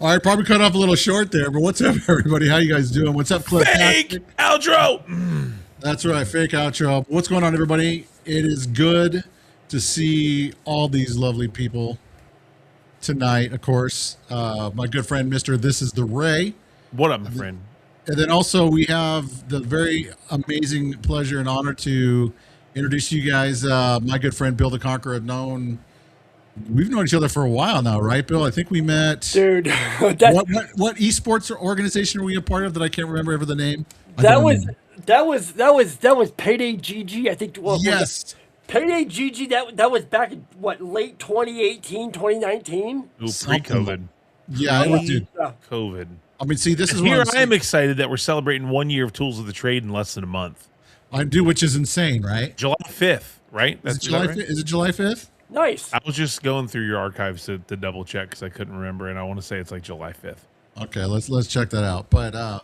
All right, probably cut off a little short there, but what's up, everybody? How you guys doing? What's up, Cliff? Fake outro. That's right, fake outro. What's going on, everybody? It is good to see all these lovely people tonight, of course. My good friend, Mr. This is the Ray. What up, my friend? And then also we have the very amazing pleasure and honor to introduce you guys, my good friend, BilltheConquerer. We've known each other for a while now, right, Bill? I think we met. Dude, what esports organization are we a part of that I can't remember ever the name? That was Payday GG. I think. Well, yes. Payday GG. That was back in what, late 2018, 2019. Ooh, pre-COVID. Yeah, it was, dude. COVID. I mean, see, this is here. I am excited that we're celebrating 1 year of Tools of the Trade in less than a month. I do, which is insane, right? July 5th, right? Is it July 5th? Nice. I was just going through your archives to double check because I couldn't remember, and I want to say it's like July 5th. Okay, let's check that out. But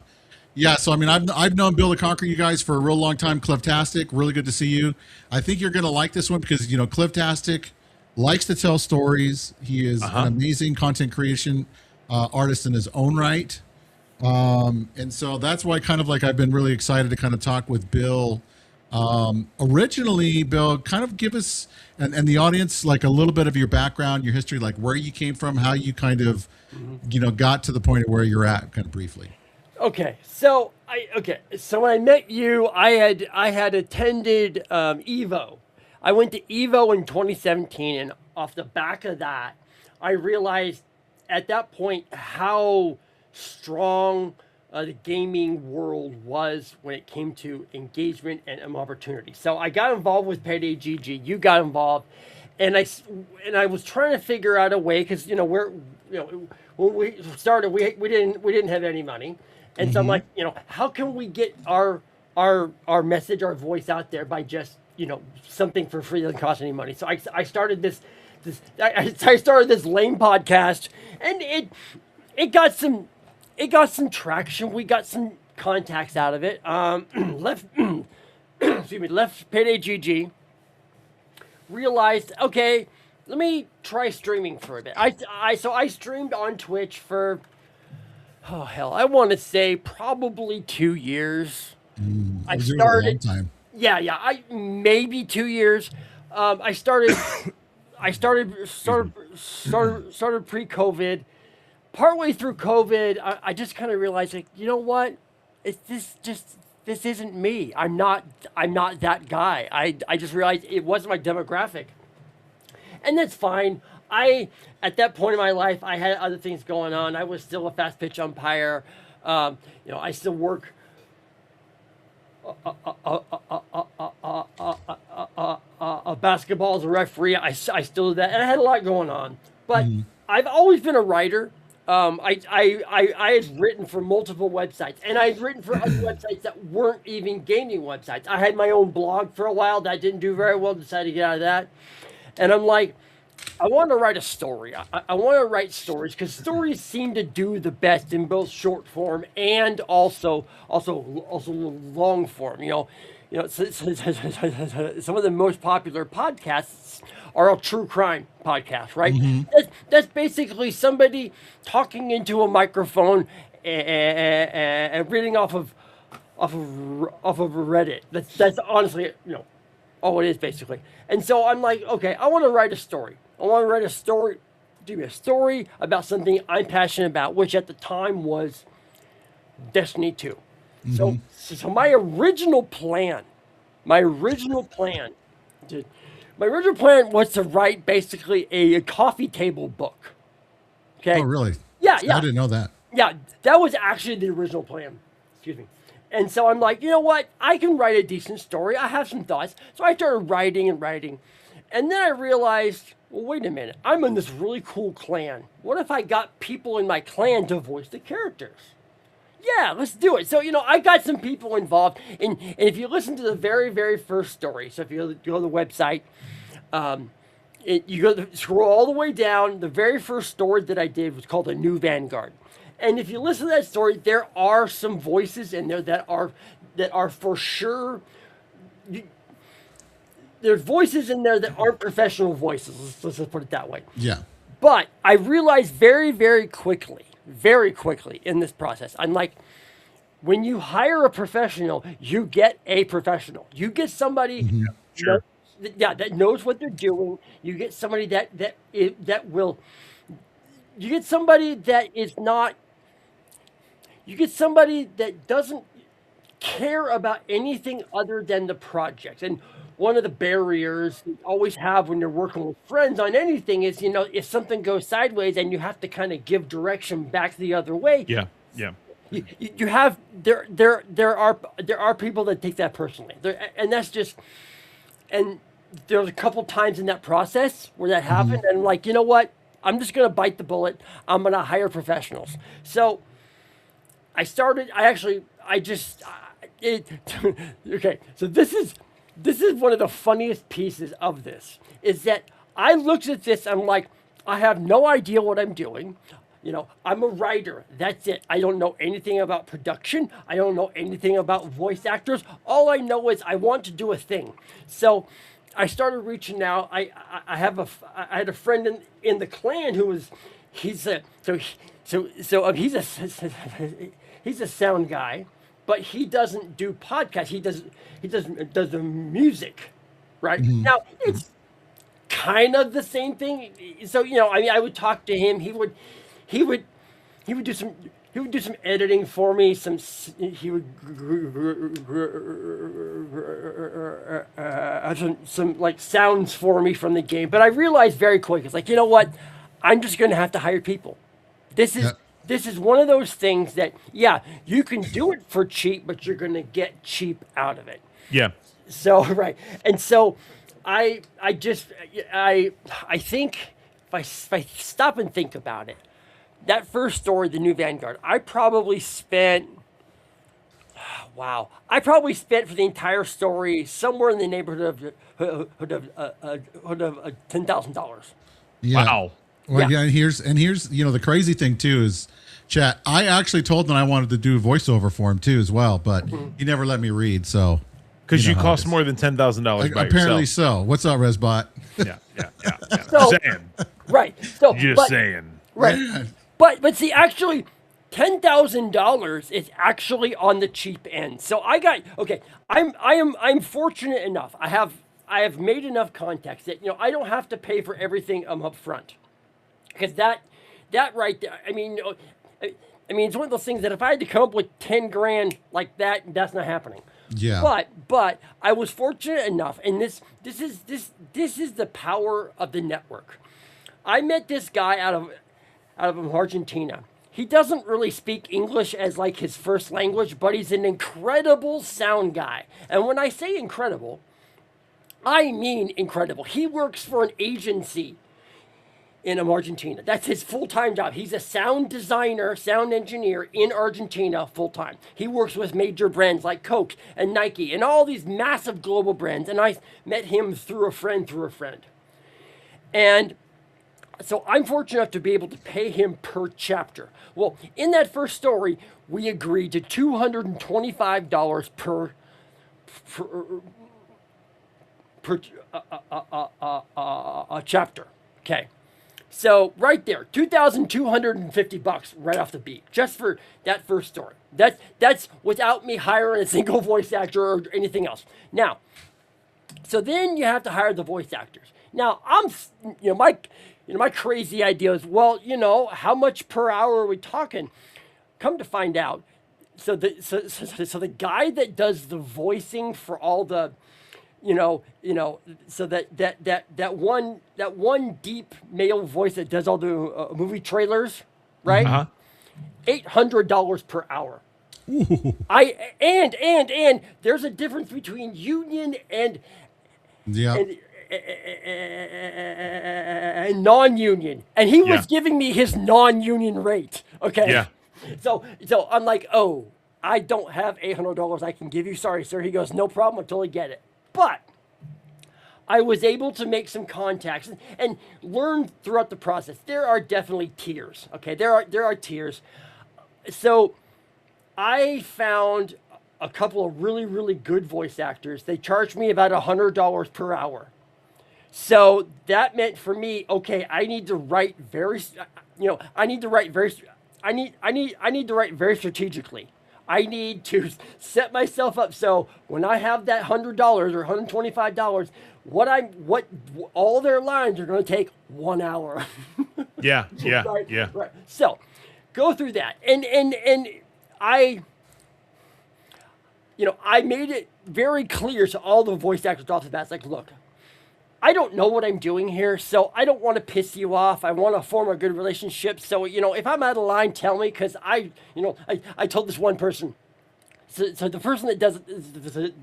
yeah, so I mean, I've known BilltheConquerer, you guys, for a real long time. Clifftastic, really good to see you. I think you're gonna like this one because Clifftastic likes to tell stories. He is an amazing content creation artist in his own right, and so that's why I've been really excited to kind of talk with Bill. Originally, Bill, kind of give us and the audience like a little bit of your background, your history, like where you came from, how you kind of got to the point of where you're at, kind of briefly. Okay, so when I met you, I had attended Evo. I went to Evo in 2017, and off the back of that, I realized at that point how strong the gaming world was when it came to engagement and opportunity. So I got involved with Payday GG. You got involved, and I was trying to figure out a way because when we started we didn't have any money, and so I'm like, how can we get our message, our voice out there by just something for free that doesn't cost any money. So I started this lame podcast, and it got some traction. We got some contacts out of it. Left Payday GG. Realized, okay, let me try streaming for a bit. So I streamed on Twitch for, I want to say probably 2 years. I started a long time. Yeah, maybe 2 years. I started pre-COVID. Partway through COVID, I just kind of realized, like, you know what? This isn't me. I'm not that guy. I just realized it wasn't my demographic, and that's fine. At that point in my life, I had other things going on. I was still a fast pitch umpire. I still work basketball as a referee. I still do that, and I had a lot going on. But I've always been a writer. I had written for multiple websites, and I had written for other websites that weren't even gaming websites. I had my own blog for a while that didn't do very well, decided to get out of that. And I'm like, I want to write a story. I want to write stories because stories seem to do the best in both short form and also long form. Some of the most popular podcasts are a true crime podcast, right? That's basically somebody talking into a microphone and reading off of Reddit. That's honestly, all it is basically. And so I'm like, okay, I want to write a story. I want to write a story about something I'm passionate about, which at the time was Destiny 2. So my original plan was to write basically a coffee table book. Okay. Oh, really? Yeah. I didn't know that. Yeah, that was actually the original plan. Excuse me. And so I'm like, you know what? I can write a decent story. I have some thoughts. So I started writing. And then I realized, well, wait a minute. I'm in this really cool clan. What if I got people in my clan to voice the characters? Yeah, let's do it. So, I got some people involved. And if you listen to the very, very first story, so if you go to the website, scroll all the way down. The very first story that I did was called A New Vanguard. And if you listen to that story, there are some voices in there that are for sure. There's voices in there that aren't professional voices. Let's put it that way. Yeah. But I realized very, very quickly very quickly in this process. I'm like, when you hire a professional, you get a professional. You get somebody, Sure. that knows what they're doing. You get somebody that will. You get somebody that is not. You get somebody that doesn't care about anything other than the project. And one of the barriers you always have when you're working with friends on anything is, if something goes sideways and you have to kind of give direction back the other way. Yeah. Yeah. You have there are people that take that personally, and that's just, and there's a couple times in that process where that happened, and like, you know what, I'm just gonna bite the bullet. I'm gonna hire professionals. So I started. Okay. So this is one of the funniest pieces of this is that I looked at this. I'm like, I have no idea what I'm doing. I'm a writer. That's it. I don't know anything about production. I don't know anything about voice actors. All I know is I want to do a thing. So I started reaching out. I had a friend in the clan who was, he's a sound guy, but he doesn't do podcasts. He does the music, right? Now it's kind of the same thing. So I would talk to him. He would do some editing for me. He would some like sounds for me from the game. But I realized very quick, it's like, you know what? I'm just going to have to hire people. This is one of those things that, you can do it for cheap, but you're going to get cheap out of it. Yeah. So, right. And so I think if I stop and think about it, that first story, the New Vanguard, I probably spent for the entire story somewhere in the neighborhood of $10,000. Yeah. Wow. Well, and here's the crazy thing too is, chat, I actually told him I wanted to do voiceover for him too as well, but he never let me read. So because you cost more than $10,000 by apparently yourself. so. What's up, Resbot? Yeah. So, saying. Right. So Saying. Right. But see, actually, $10,000 is actually on the cheap end. So I'm fortunate enough. I have made enough contacts that I don't have to pay for everything up front, because that right there. I mean, it's one of those things that if I had to come up with 10 grand like that, that's not happening. Yeah. But I was fortunate enough, and this is the power of the network. I met this guy out of Argentina. He doesn't really speak English as like his first language, but he's an incredible sound guy. And when I say incredible, I mean incredible. He works for an agency in Argentina. That's his full-time job. He's a sound designer, sound engineer in Argentina full-time. He works with major brands like Coke and Nike and all these massive global brands. And I met him through a friend. And so I'm fortunate enough to be able to pay him per chapter. Well, in that first story, we agreed to $225 per chapter. Okay. So right there, $2,250 right off the beat, just for that first story. That's without me hiring a single voice actor or anything else. Now, so then you have to hire the voice actors. Now my crazy idea is, how much per hour are we talking? Come to find out, so the guy that does the voicing for all the, so that one deep male voice that does all the movie trailers, right? Uh-huh. $800 per hour. Ooh. And there's a difference between union and non-union, and he was giving me his non-union rate. Okay. Yeah. So I'm like, oh, I don't have $800 I can give you. Sorry, sir. He goes, no problem. I totally get it. But I was able to make some contacts and learn throughout the process. There are definitely tiers. Okay. There are tiers. So I found a couple of really, really good voice actors. They charged me about $100 per hour. So that meant for me, okay, I need to write very I need to write very strategically. I need to set myself up so when I have that $100 or $125, what all their lines are going to take 1 hour. Yeah, yeah, Right, yeah. right. So go through that, and I, I made it very clear to all the voice actors off the bat. It's like, look, I don't know what I'm doing here, so I don't want to piss you off. I want to form a good relationship. So, if I'm out of line, tell me, because I told this one person. So the person that does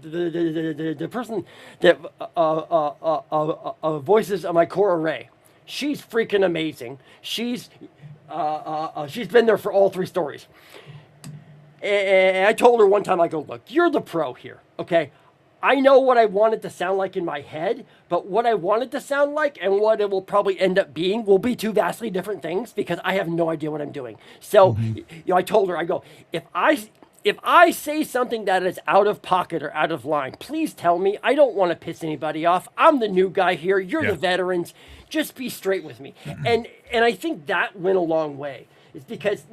the person that voices my core array, she's freaking amazing. She's been there for all 3 stories. And I told her one time, I go, look, you're the pro here, okay? I know what I want it to sound like in my head, but what I want it to sound like and what it will probably end up being will be 2 vastly different things, because I have no idea what I'm doing. So, I told her, I go, if I say something that is out of pocket or out of line, please tell me. I don't want to piss anybody off. I'm the new guy here. You're the veterans. Just be straight with me. And I think that went a long way. It's because,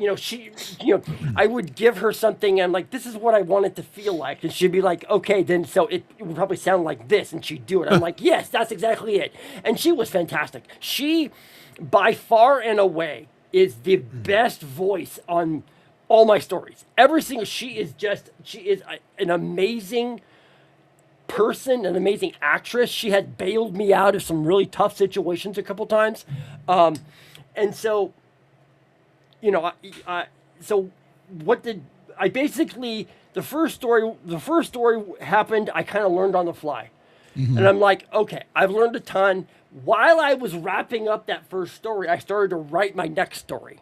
I would give her something and I'm like, this is what I want it to feel like. And she'd be like, okay, then so it would probably sound like this. And she'd do it. I'm like, yes, that's exactly it. And she was fantastic. She, by far and away, is the best voice on all my stories. She is an amazing person, an amazing actress. She had bailed me out of some really tough situations a couple times. And so, so what did I basically, the first story happened, I kind of learned on the fly. And I'm like, okay, I've learned a ton. While I was wrapping up that first story, I started to write my next story.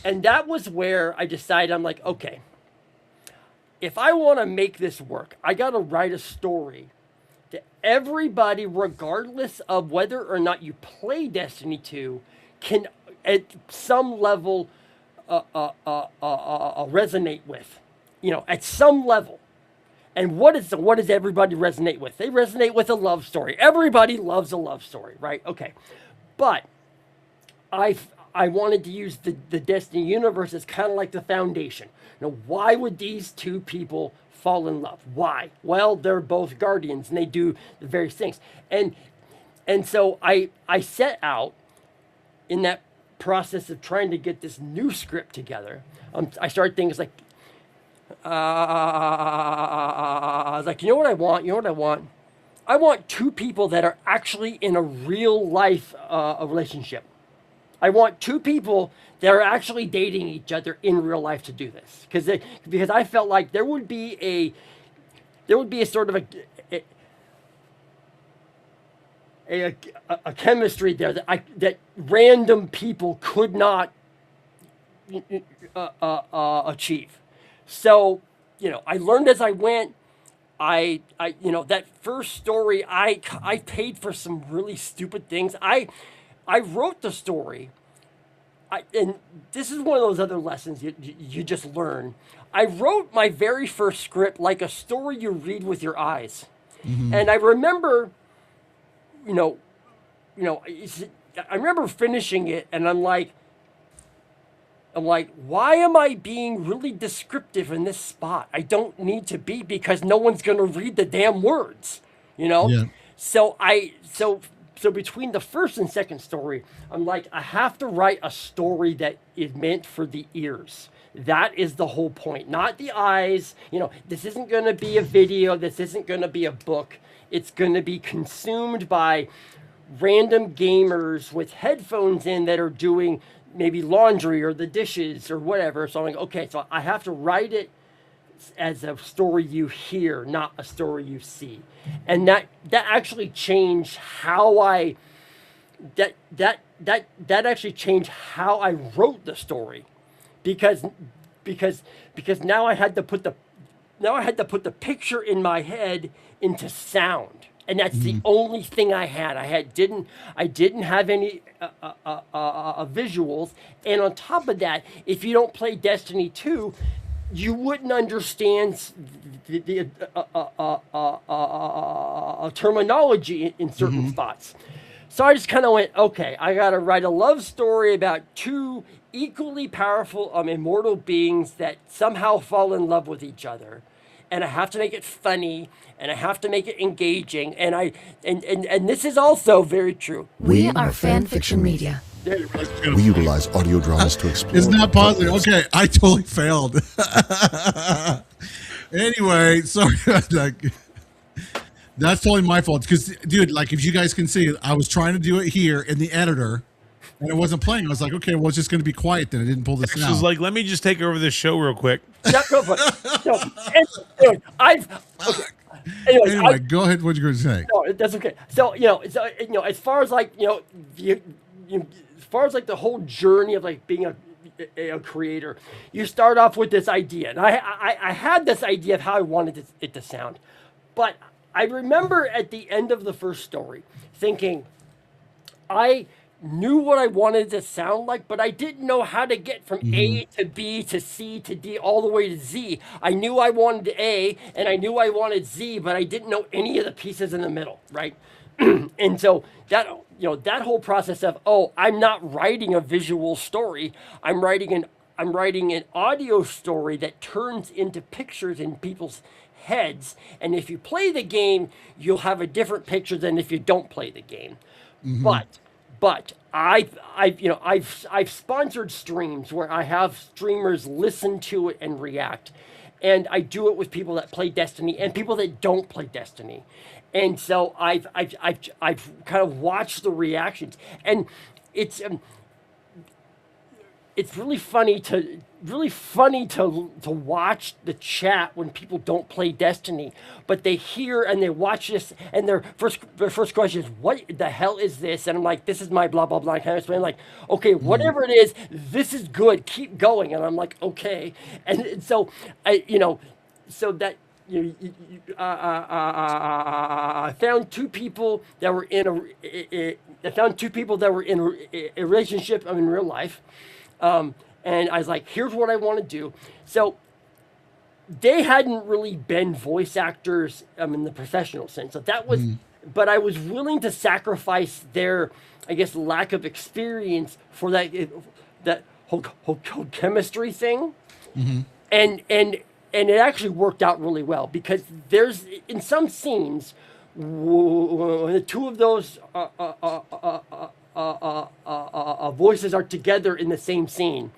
And that was where I decided, I'm like, okay, if I want to make this work, I got to write a story that everybody, regardless of whether or not you play Destiny 2, can at some level resonate with, at some level. And what does everybody resonate with? They resonate with a love story. Everybody loves a love story, right? Okay. But I wanted to use the Destiny universe as kind of like the foundation. Why would these 2 people fall in love? Why? Well, they're both guardians and they do the various things. And so I set out in that process of trying to get this new script together. I started things like, I was like, you know what I want? I want 2 people that are actually in a real life relationship. I want 2 people that are actually dating each other in real life to do this, because I felt like there would be a sort of a chemistry there that random people could not achieve. So, I learned as I went. That first story, I paid for some really stupid things. I wrote the story, and this is one of those other lessons you just learn. I wrote my very first script like a story you read with your eyes. And I remember, I remember finishing it, and I'm like, why am I being really descriptive in this spot? I don't need to be, because no one's going to read the damn words, Yeah. So between the first and second story, I'm like, I have to write a story that is meant for the ears. That is the whole point, not the eyes. This isn't going to be a video. This isn't going to be a book. It's going to be consumed by random gamers with headphones in that are doing maybe laundry or the dishes or whatever. So I'm like, okay, so I have to write it as a story you hear, not a story you see. And that actually changed how I actually changed how I wrote the story, because now I had to put the picture in my head into sound. And that's the only thing I had. I didn't have any visuals. And on top of that, if you don't play Destiny 2, you wouldn't understand the terminology in certain spots. So I just kind of went, okay, I got to write a love story about two equally powerful, immortal beings that somehow fall in love with each other. And I have to make it funny, and I have to make it engaging. And this is also very true. We are fan fiction media. We utilize audio dramas to explore. It's not positive. Okay, I totally failed. Anyway, sorry. That's totally my fault. Because, dude, like, if you guys can see, I was trying to do it here in the editor, and it wasn't playing. I was like, okay, well, it's just going to be quiet then. I didn't pull this This out. was like, let me just take over this show real quick. Yeah, go for it. No, anyway, Anyway, go ahead. What you going to say? No, that's okay. So as far as like as far as like the whole journey of like being a creator, you start off with this idea, and I had this idea of how I wanted it to sound, but I remember at the end of the first story thinking I knew what I wanted to sound like, but I didn't know how to get from A to B to C to D all the way to Z. I knew I wanted A and I knew I wanted Z, but I didn't know any of the pieces in the middle, right? And so that whole process of, I'm not writing a visual story. I'm writing an audio story that turns into pictures in people's heads. And if you play the game, you'll have a different picture than if you don't play the game. But I've sponsored streams where I have streamers listen to it and react, and I do it with people that play Destiny and people that don't play Destiny, and so I've kind of watched the reactions, and it's really funny to watch the chat when people don't play Destiny, but they hear and they watch this, and their first question is, "What the hell is this?" And I'm like, "This is my blah blah blah." Kind of explain, like, "Okay, whatever it is, this is good. Keep going." And I'm like, "Okay." And so I found two people that were in a relationship in real life. And I was like, here's what I want to do. So they hadn't really been voice actors in the professional sense. So that was, but I was willing to sacrifice their, I guess, lack of experience for that whole chemistry thing. And it actually worked out really well, because there's, in some scenes, the two of those voices are together in the same scene.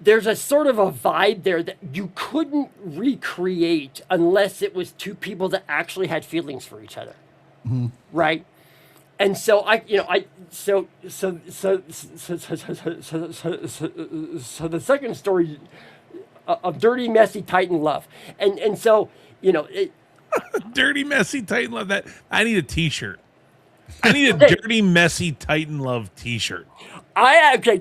There's a sort of a vibe there that you couldn't recreate unless it was two people that actually had feelings for each other, right? And so so the second story of Dirty, Messy, Titan Love, and so Dirty, Messy, Titan Love. That I need a T-shirt. I need a Dirty, Messy, Titan Love T-shirt.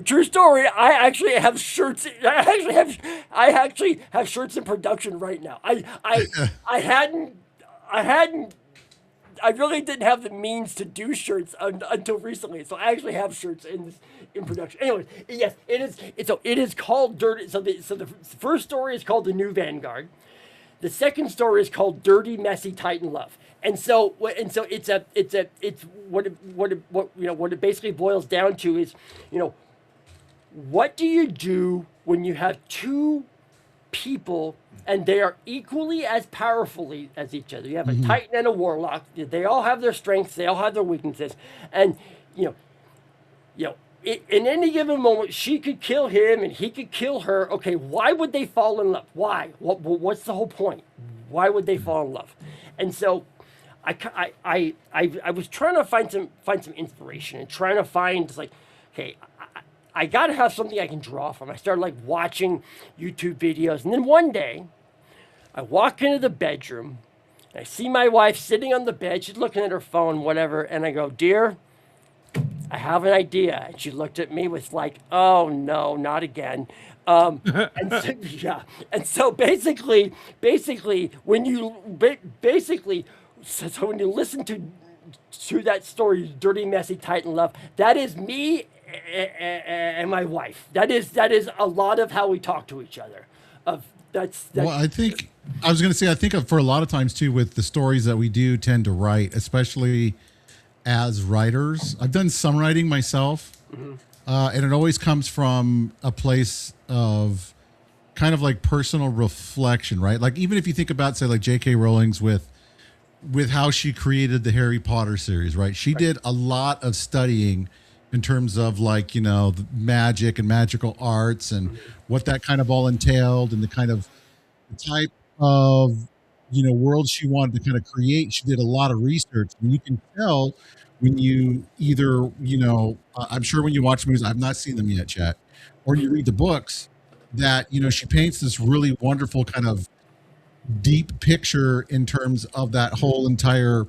True story. I actually have shirts. I actually have shirts in production right now. I really didn't have the means to do shirts until recently. So I actually have shirts in production. Anyways, yes, it is. It is called Dirty. So the first story is called The New Vanguard. The second story is called Dirty, Messy, Titan Love. And so what it basically boils down to is, what do you do when you have two people and they are equally as powerful as each other? You have a Titan and a Warlock. They all have their strengths. They all have their weaknesses. And, in any given moment, she could kill him and he could kill her. Okay, why would they fall in love? Why? What's the whole point? Why would they fall in love? And so I was trying to find some inspiration and trying to find, like, okay, I got to have something I can draw from. I started like watching YouTube videos, and then one day I walk into the bedroom and I see my wife sitting on the bed. She's looking at her phone, whatever, and I go, "Dear, I have an idea." And she looked at me with like, "Oh no, not again." And so basically when you when you listen to that story, Dirty, Messy, Titan Love, that is me and my wife. That is a lot of how we talk to each other. Well, I think for a lot of times too, with the stories that we do tend to write, especially as writers. I've done some writing myself, and it always comes from a place of kind of like personal reflection, right? Like even if you think about, say, like J.K. Rowling's with how she created the Harry Potter series, right? She did a lot of studying in terms of like, the magic and magical arts and what that kind of all entailed and the kind of the type of, world she wanted to kind of create. She did a lot of research, and you can tell when you either, I'm sure when you watch movies, I've not seen them yet, chat, or you read the books that, she paints this really wonderful kind of deep picture in terms of that whole entire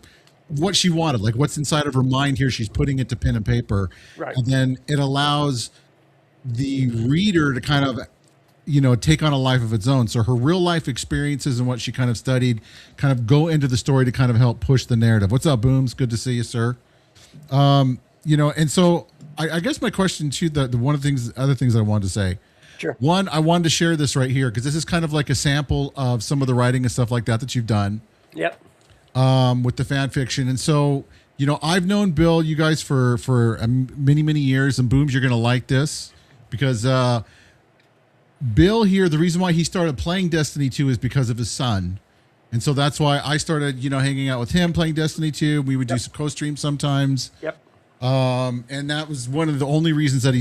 what she wanted, like what's inside of her mind here. She's putting it to pen and paper, Right. and then it allows the reader to kind of take on a life of its own. So her real life experiences and what she kind of studied kind of go into the story to kind of help push the narrative. What's up, Booms? Good to see you, sir. And so I guess my question to the one of the other things I wanted to say. Sure. One, I wanted to share this right here because this is kind of like a sample of some of the writing and stuff like that you've done. Yep. With the fan fiction. And so, I've known Bill, you guys for many, many years, and Booms, you're going to like this because Bill here, the reason why he started playing Destiny 2 is because of his son. And so that's why I started, hanging out with him playing Destiny 2. We would do some co-stream sometimes. Yep. And that was one of the only reasons that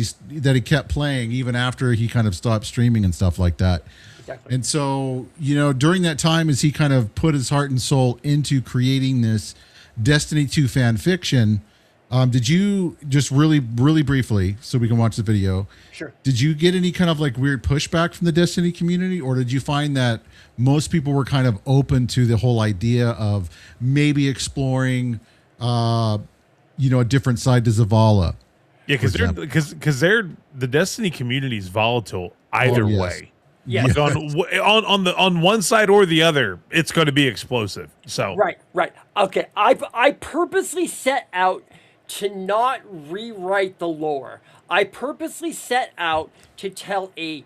he kept playing even after he kind of stopped streaming and stuff like that. Exactly. And so, during that time, as he kind of put his heart and soul into creating this Destiny 2 fan fiction, did you just really, really briefly, so we can watch the video? Sure. Did you get any kind of like weird pushback from the Destiny community, or did you find that most people were kind of open to the whole idea of maybe exploring, a different side to Zavala? Yeah, because the Destiny community is volatile either way. Yeah. Like on one side or the other, it's going to be explosive. So Right. Okay. I purposely set out to not rewrite the lore. I purposely set out to tell a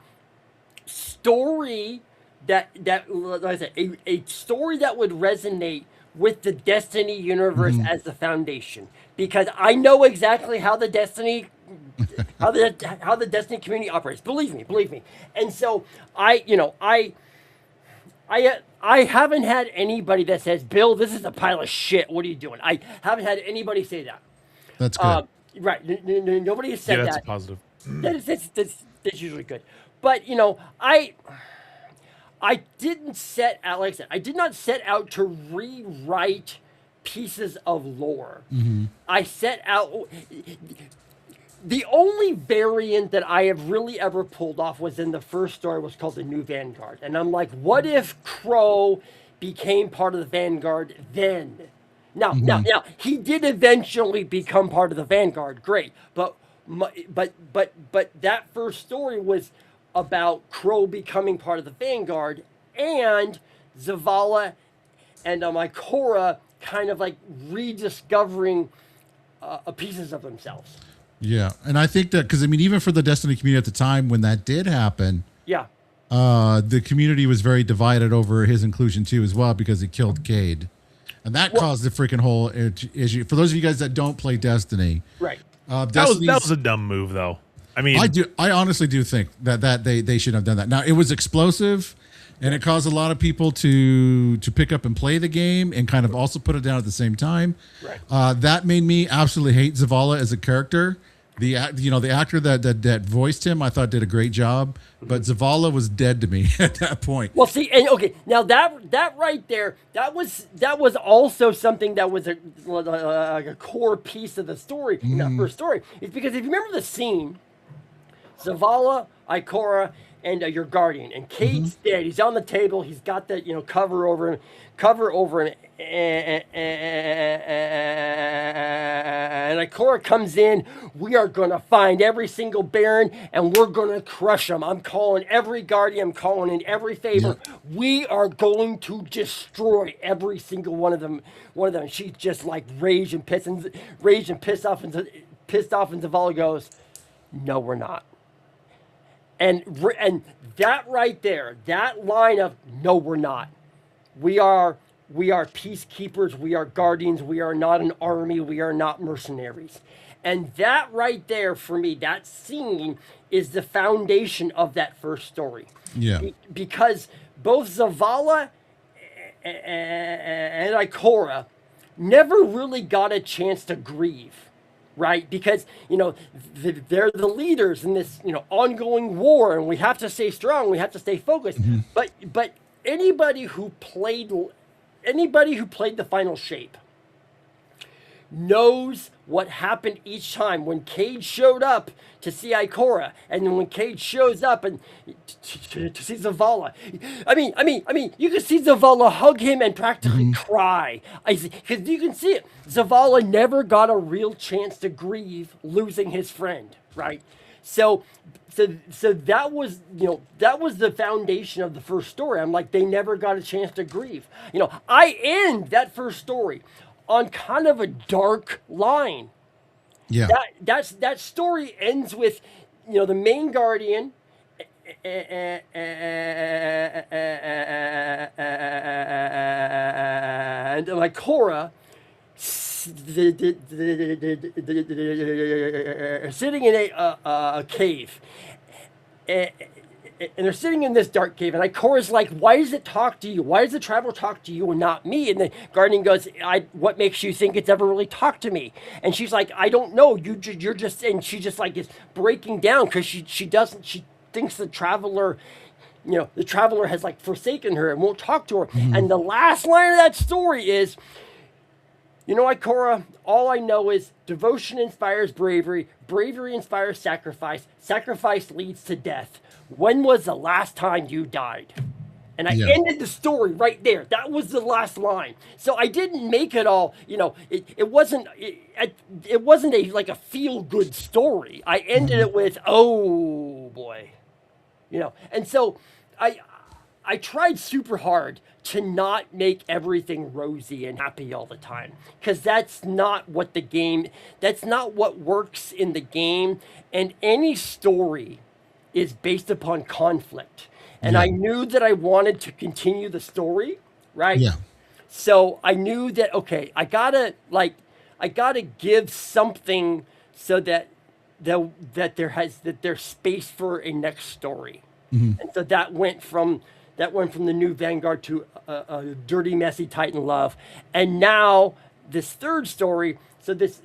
story that like I said, a story that would resonate with the Destiny universe as the foundation, because I know exactly how the Destiny how the Destiny community operates. Believe me. And so I haven't had anybody that says, "Bill, this is a pile of shit. What are you doing?" I haven't had anybody say that. That's good. Right. Nobody has said yeah, that's that. a positive. That's usually good. But I didn't set out, like I said, I did not set out to rewrite pieces of lore. I set out. The only variant that I have really ever pulled off was in the first story, was called The New Vanguard. And I'm like, what if Crow became part of the Vanguard then? Now, he did eventually become part of the Vanguard. Great. But that first story was about Crow becoming part of the Vanguard and Zavala and Ikora kind of like rediscovering pieces of themselves. Yeah, and I think that because even for the Destiny community at the time when that did happen, Yeah. the community was very divided over his inclusion too, as well, because he killed Cade, and that caused the freaking whole issue. For those of you guys that don't play Destiny, Right. That was a dumb move, though. I honestly do think that they should have done that. Now it was explosive, and it caused a lot of people to pick up and play the game and kind of also put it down at the same time. Right. That made me absolutely hate Zavala as a character. The actor that voiced him, I thought did a great job, but Zavala was dead to me at that point. Well, see, and okay, now that right there, that was also something that was a core piece of the story in that first story. It's because if you remember the scene, Zavala, Ikora, and your guardian, and Cade's dead. He's on the table. He's got the cover over him, and Ikora comes in. We are gonna find every single Baron, and we're gonna crush them. I'm calling every guardian. I'm calling in every favor. Yeah. We are going to destroy every single one of them. And she's just like raged and pissed off, and Zavala goes, "No, we're not." And that right there, that line of "No, we're not. We are We are peacekeepers. We are guardians. We are not an army. We are not mercenaries. And that right there, for me, that scene is the foundation of that first story. Yeah. Because both Zavala and Ikora never really got a chance to grieve, right? Because, they're the leaders in this, ongoing war, and we have to stay strong. We have to stay focused. But anybody who played the final shape knows what happened each time when Cage showed up to see Ikora, and then when Cage shows up and to see Zavala. I mean, you can see Zavala hug him and practically cry, because you can see it. Zavala never got a real chance to grieve losing his friend, right? So that was the foundation of the first story. I'm like, they never got a chance to grieve. I end that first story on kind of a dark line. Yeah. That story ends with, the main guardian and like Cora sitting in a cave. And they're sitting in this dark cave, and Ikora's like, why does it talk to you? Why does the traveler talk to you and not me? And the guardian goes, what makes you think it's ever really talked to me? And she's like, I don't know. You're just, and she just like is breaking down because she thinks the traveler, the traveler has like forsaken her and won't talk to her. And the last line of that story is, Ikora, all I know is devotion inspires bravery, bravery inspires sacrifice, sacrifice leads to death. When was the last time you died? And I ended the story right there. That was the last line. So I didn't make it all, it wasn't a feel good story. I ended it with, oh boy, and so I tried super hard to not make everything rosy and happy all the time, because that's not what works in the game. And any story is based upon conflict. And I knew that I wanted to continue the story, right? Yeah. So I knew that, okay, I gotta give something so that there's space for a next story. And so that went from the new Vanguard to a dirty, messy Titan love. And now this third story, so this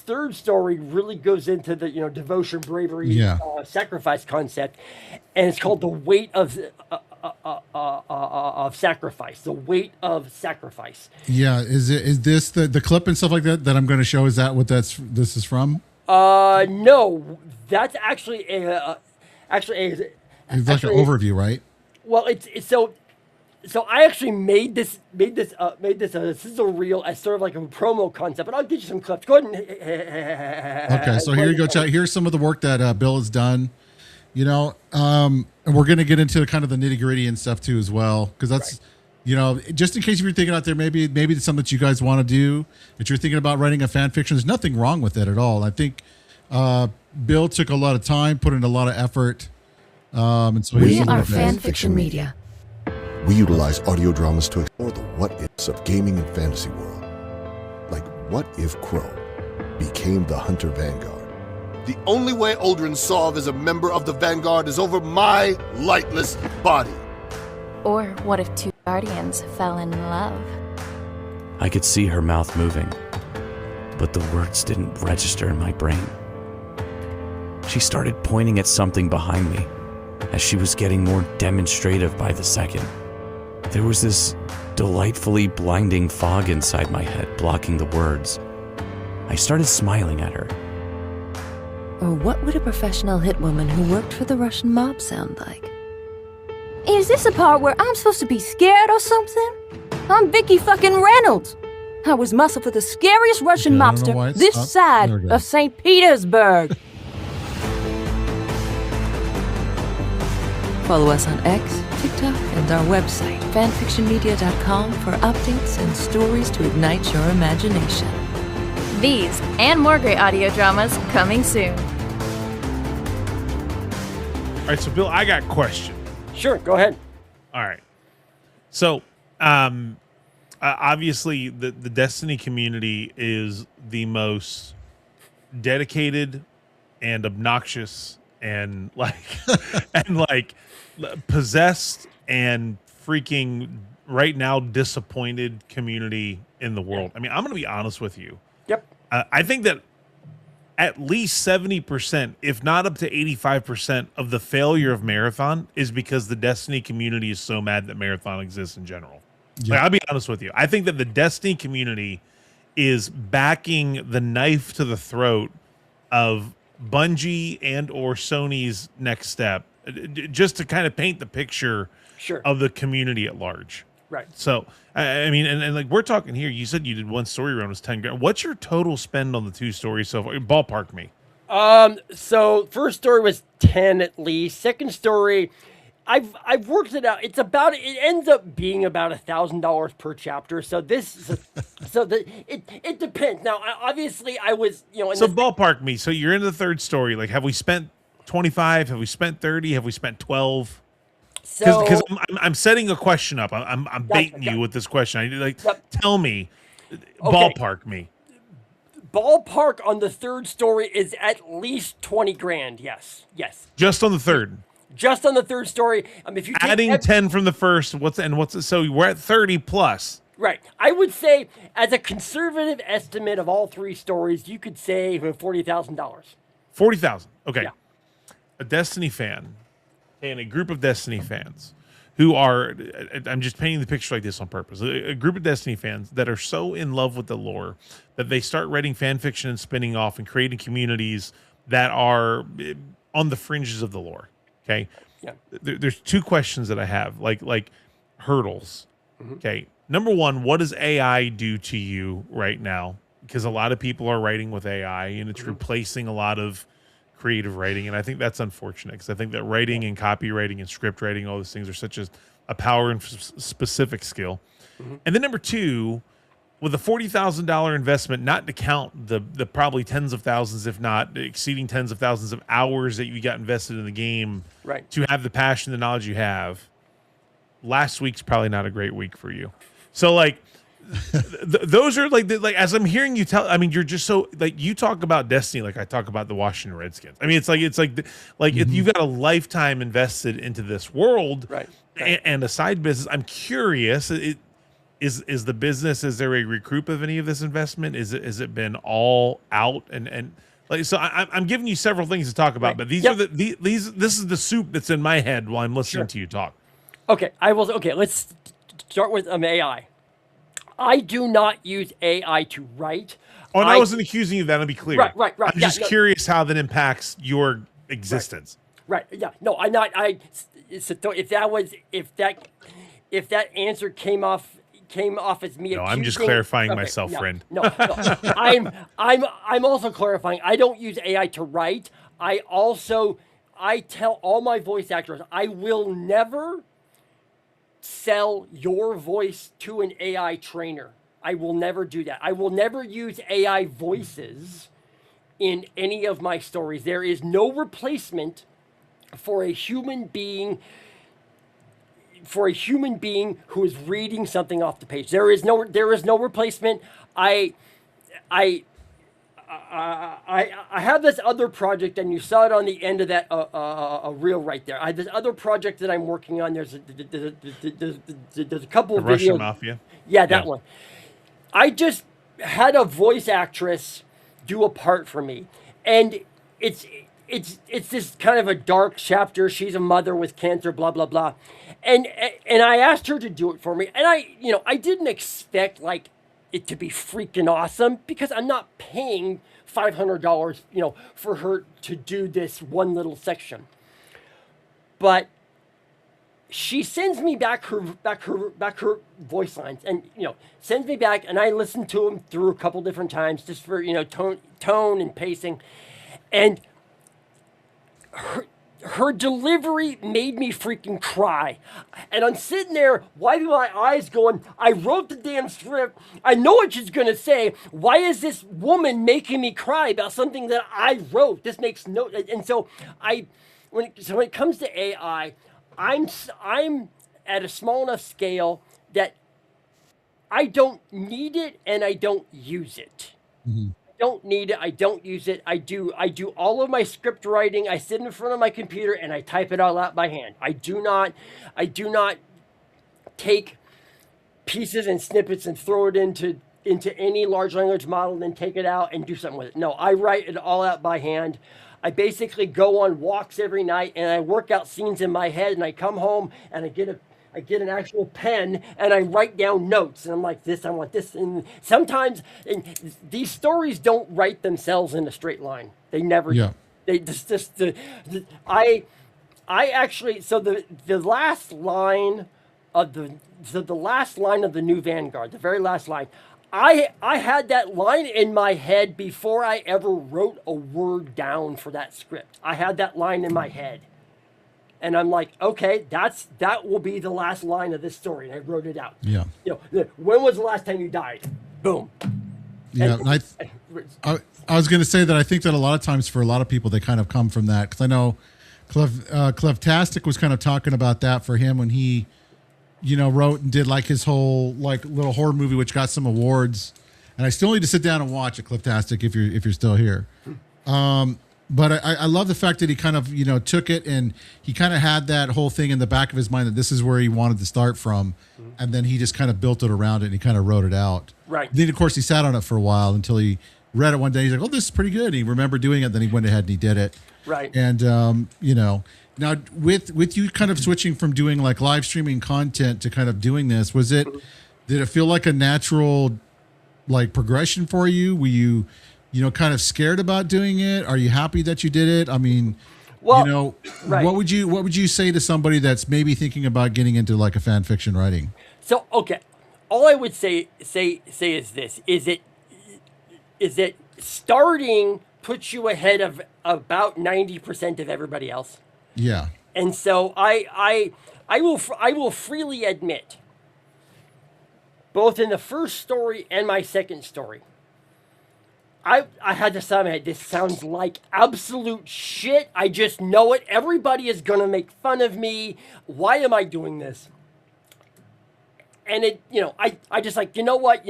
third story really goes into the devotion, bravery, sacrifice concept, and it's called the weight of sacrifice. The weight of sacrifice. Yeah, is this the clip and stuff like that I'm going to show? Is that what this is from? No, that's actually it's like an overview, right? Well, it's so I actually made this a sizzle reel as sort of like a promo concept, but I'll get you some clips. Go ahead and okay. So here you go, chat. Here's some of the work that Bill has done. And we're going to get into kind of the nitty gritty and stuff too as well, because that's just in case if you're thinking out there, maybe it's something that you guys want to do, that you're thinking about writing a fan fiction. There's nothing wrong with it at all. I think Bill took a lot of time, put in a lot of effort, and so we are Fan Fiction Media. We utilize audio dramas to explore the what-ifs of gaming and fantasy world. Like, what if Crow became the Hunter Vanguard? The only way Aldrin Sov is a member of the Vanguard is over my lightless body. Or what if two guardians fell in love? I could see her mouth moving, but the words didn't register in my brain. She started pointing at something behind me as she was getting more demonstrative by the second. There was this delightfully blinding fog inside my head blocking the words. I started smiling at her. Or what would a professional hitwoman who worked for the Russian mob sound like? Is this a part where I'm supposed to be scared or something? I'm Vicky fucking Reynolds. I was muscle for the scariest Russian mobster this side of St. Petersburg. Follow us on X, TikTok, and our website, fanfictionmedia.com, for updates and stories to ignite your imagination. These and more great audio dramas coming soon. All right, so Bill, I got a question. Sure, go ahead. All right. So, obviously, the Destiny community is the most dedicated and obnoxious and possessed and freaking right now disappointed community in the world. I mean, I'm going to be honest with you. Yep. I think that at least 70%, if not up to 85% of the failure of Marathon is because the Destiny community is so mad that Marathon exists in general. Yeah. Like, I'll be honest with you. I think that the Destiny community is backing the knife to the throat of Bungie and or Sony's next step, just to kind of paint the picture of the community at large. Right. So, I mean, and like we're talking here, you said you did one story run was 10 grand. What's your total spend on the 2 stories so far? Ballpark me. So first story was 10 at least. Second story, I've worked it out. It ends up being about $1,000 per chapter. So it depends. Now, obviously I was, So ballpark me. So you're in the third story. Like, have we spent 25? Have we spent 30? Have we spent 12? Because I'm setting a question up. I'm baiting you with this question. I like tell me, ballpark me. Ballpark on the third story is at least 20 grand. Yes. Just on the third. Just on the third story. If you adding 10 from the first, so we're at 30 plus. Right. I would say, as a conservative estimate of all 3 stories, you could say $40,000. $40,000. Okay. Yeah. A Destiny fan and a group of Destiny fans who are, I'm just painting the picture like this on purpose, a group of Destiny fans that are so in love with the lore that they start writing fan fiction and spinning off and creating communities that are on the fringes of the lore. Okay. Yeah. There's 2 questions that I have, like hurdles. Mm-hmm. Okay. Number 1, what does AI do to you right now? Because a lot of people are writing with AI and it's replacing a lot of creative writing. And I think that's unfortunate because I think that writing and copywriting and script writing, all those things are such a power and specific skill. Mm-hmm. And then number 2, with a $40,000 investment, not to count the probably tens of thousands, if not exceeding tens of thousands of hours that you got invested in the game, right, to have the passion, the knowledge you have, last week's probably not a great week for you. So like, those are like as I'm hearing you tell, I mean, you're just so like, you talk about Destiny like I talk about the Washington Redskins. I mean, it's like if you've got a lifetime invested into this world, right. And a side business. I'm curious. Is the business? Is there a recoup of any of this investment? Is it been all out and like so? I'm giving you several things to talk about, but these are this is the soup that's in my head while I'm listening to you talk. Okay, let's start with AI. I do not use AI to write. Oh, and I wasn't accusing you of that. I'll be clear. Right. I'm just curious how that impacts your existence. Right. Yeah. No, I'm not. So if that answer came off as me. No, I'm just clarifying myself, friend. No. I'm also clarifying. I don't use AI to write. I tell all my voice actors, I will never sell your voice to an AI trainer. I will never do that. I will never use AI voices in any of my stories. There is no replacement for a human being who is reading something off the page. There is no replacement. I have this other project, and you saw it on the end of that reel right there. I have this other project that I'm working on. There's a couple of videos. Russian Mafia. Yeah, that one. I just had a voice actress do a part for me, and it's this kind of a dark chapter. She's a mother with cancer, blah blah blah, and I asked her to do it for me, and I didn't expect like it to be freaking awesome because I'm not paying $500, for her to do this one little section. But she sends me back her voice lines, and sends me back, and I listen to them through a couple different times just for tone and pacing, and her delivery made me freaking cry. And I'm sitting there wiping my eyes going, I wrote the damn script. I know what she's going to say. Why is this woman making me cry about something that I wrote? This makes no... And so when it comes to AI, I'm at a small enough scale that I don't need it and I don't use it. Mm-hmm. I don't need it. I don't use it. I do all of my script writing. I sit in front of my computer and I type it all out by hand. I do not take pieces and snippets and throw it into any large language model and then take it out and do something with it. No, I write it all out by hand. I basically go on walks every night and I work out scenes in my head, and I come home and I get an actual pen and I write down notes, and I'm like, this, I want this. And sometimes these stories don't write themselves in a straight line. They never. Yeah. They I actually, so the last line of the last line of the new Vanguard, the very last line, I had that line in my head before I ever wrote a word down for that script. I had that line in my head. And I'm like, okay, that will be the last line of this story. And I wrote it out. Yeah. When was the last time you died? Boom. Yeah. And I was going to say that I think that a lot of times for a lot of people, they kind of come from that. Because I know Cleftastic was kind of talking about that for him when he, wrote and did like his whole like little horror movie, which got some awards. And I still need to sit down and watch it, Cleftastic, if you're still here. But I love the fact that he kind of, took it and he kind of had that whole thing in the back of his mind that this is where he wanted to start from. And then he just kind of built it around it and he kind of wrote it out. Right. Then, of course, he sat on it for a while until he read it one day. He's like, oh, this is pretty good. And he remembered doing it. Then he went ahead and he did it. Right. And, now with you kind of switching from doing like live streaming content to kind of doing this, did it feel like a natural like progression for you? Were you, kind of scared about doing it? Are you happy that you did it? I mean, well, right. what would you say to somebody that's maybe thinking about getting into like a fan fiction writing? So, okay. All I would say is this, is that starting puts you ahead of about 90% of everybody else. Yeah. And so I will freely admit, both in the first story and my second story, I had to say in my head, this sounds like absolute shit. I just know it. Everybody is going to make fun of me. Why am I doing this? And I just like, you know what?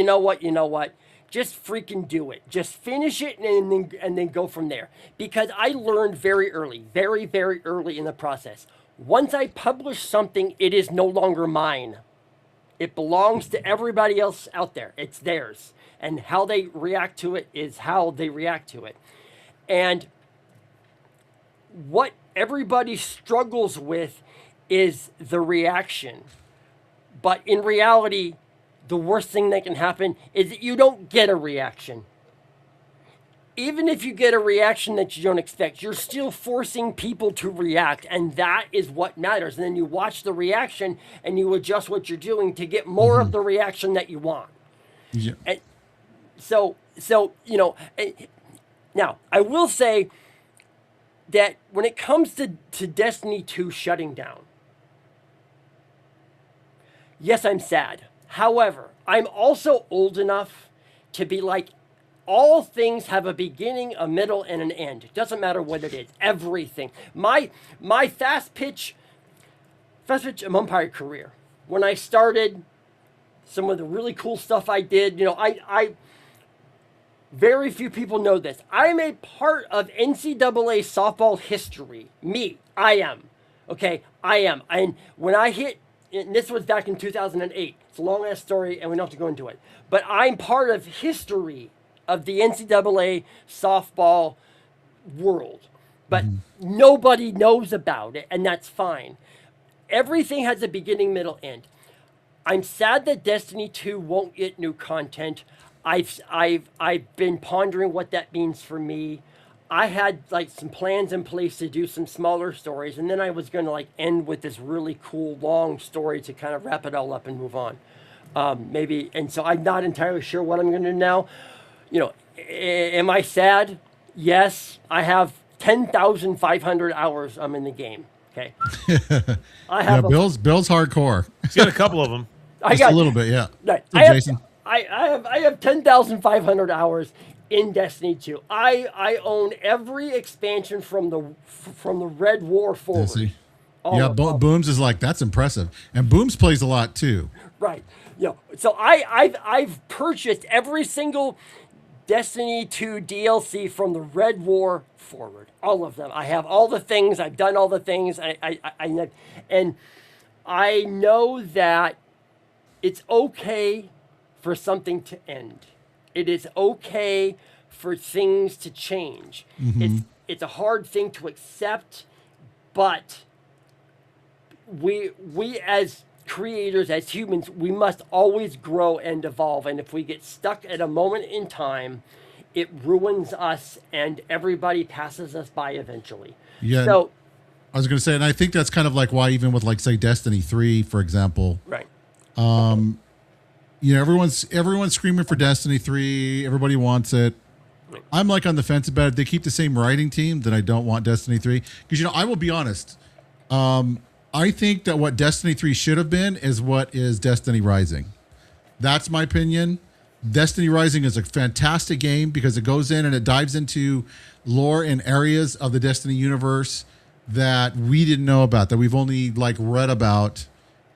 Just freaking do it. Just finish it and then go from there. Because I learned very early, very, very early in the process. Once I publish something, it is no longer mine. It belongs to everybody else out there. It's theirs. And how they react to it is how they react to it. And what everybody struggles with is the reaction. But in reality, the worst thing that can happen is that you don't get a reaction. Even if you get a reaction that you don't expect, you're still forcing people to react, and that is what matters. And then you watch the reaction and you adjust what you're doing to get more of the reaction that you want. Yeah. And so now I will say that when it comes to Destiny 2 shutting down, yes, I'm sad. However, I'm also old enough to be like, all things have a beginning, a middle, and an end. It doesn't matter what it is. Everything. My fast pitch umpire career, when I started, some of the really cool stuff I did, I very few people know this. I'm a part of NCAA softball history. I am. Okay, I am. And when I hit, and this was back in 2008. It's a long-ass story, and we don't have to go into it. But I'm part of history of the NCAA softball world. But nobody knows about it, and that's fine. Everything has a beginning, middle, end. I'm sad that Destiny 2 won't get new content. I've been pondering what that means for me. I had like some plans in place to do some smaller stories, and then I was going to like end with this really cool long story to kind of wrap it all up and move on. Maybe, and so I'm not entirely sure what I'm going to do now. Am I sad? Yes, I have 10,500 hours. I'm in the game. Okay. I have Bill's hardcore. He's got a couple of them. Just a little bit, yeah. Right. Jason. I have 10,500 hours in Destiny 2. I own every expansion from the Red War forward. Booms is like, that's impressive. And Booms plays a lot too. Right. So I've purchased every single Destiny 2 DLC from the Red War forward. All of them. I have all the things. I've done all the things. And I know that it's okay for something to end. It is okay for things to change. It's a hard thing to accept, but we as creators, as humans, we must always grow and evolve. And if we get stuck at a moment in time, it ruins us and everybody passes us by eventually. Yeah. So I was going to say, and I think that's kind of like why even with like, say, Destiny 3, for example, right. Everyone's screaming for Destiny 3. Everybody wants it. I'm like on the fence about it. If they keep the same writing team, then I don't want Destiny 3. Because, I will be honest. I think that what Destiny 3 should have been is what is Destiny Rising. That's my opinion. Destiny Rising is a fantastic game because it goes in and it dives into lore and areas of the Destiny universe that we didn't know about, that we've only like read about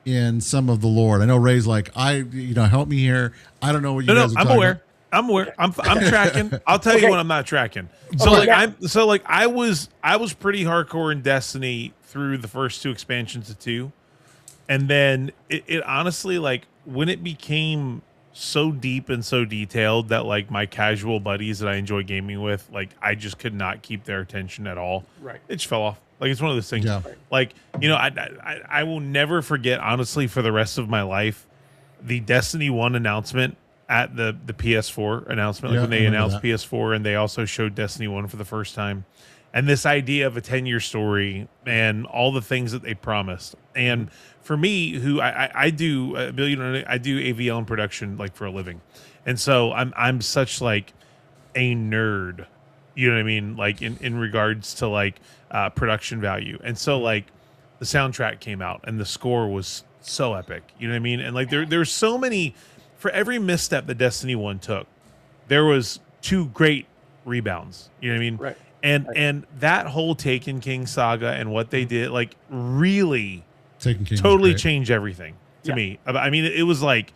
in some of the lore. I know Ray's like, help me here. I don't know what you guys are talking about. I'm aware. I'm tracking. I'll tell you when I'm not tracking. So I was pretty hardcore in Destiny through the first 2 expansions of 2. And then it honestly, like, when it became so deep and so detailed that like my casual buddies that I enjoy gaming with, like, I just could not keep their attention at all. Right. It just fell off. Like, it's one of those things. Yeah. Like, I will never forget, honestly, for the rest of my life, the Destiny 1 announcement at the PS4 announcement, like when they announced PS4 and they also showed Destiny 1 for the first time. And this idea of a 10-year story and all the things that they promised. And for me, who I do, I do AVL and production like for a living. And so I'm such like a nerd, you know what I mean? Like in regards to like production value. And so like the soundtrack came out and the score was so epic, you know what I mean? And like there's so many, for every misstep that Destiny 1 took, there was 2 great rebounds, you know what I mean? Right. And that whole Taken King saga and what they did, like, really Taken King totally changed everything to me. I mean, it was like,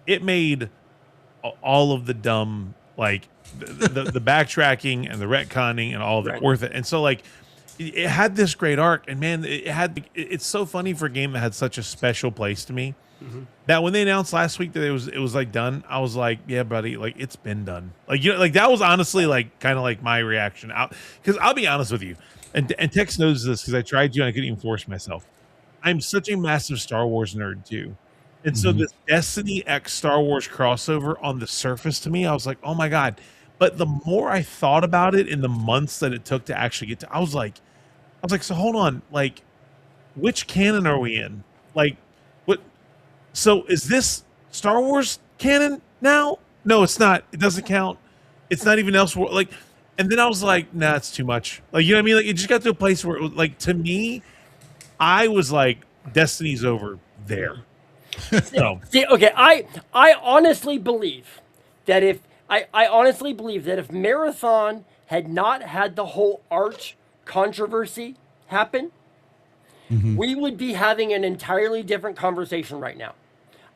it made all of the dumb, like, the backtracking and the retconning and all of it worth it. And so, like, it had this great arc, and man, it's so funny for a game that had such a special place to me. That when they announced last week that it was like done, I was like, yeah, buddy, like, it's been done. Like, like that was honestly like kind of like my reaction out, because I'll be honest with you, and Tex knows this because I tried to and I couldn't even force myself. I'm such a massive Star Wars nerd too, and so this Destiny X Star Wars crossover on the surface to me, I was like, oh my god. But the more I thought about it in the months that it took to actually get to, I was like, so hold on, like, which canon are we in? Like, what? So is this Star Wars canon now? No, it's not. It doesn't count. It's not even elsewhere. Like, and then I was like, nah, it's too much. Like, you know what I mean? Like, it just got to a place where it was like, to me, I was like, Destiny's over there. So. See, okay, I honestly believe that if Marathon had not had the whole Arch controversy happen, we would be having an entirely different conversation right now.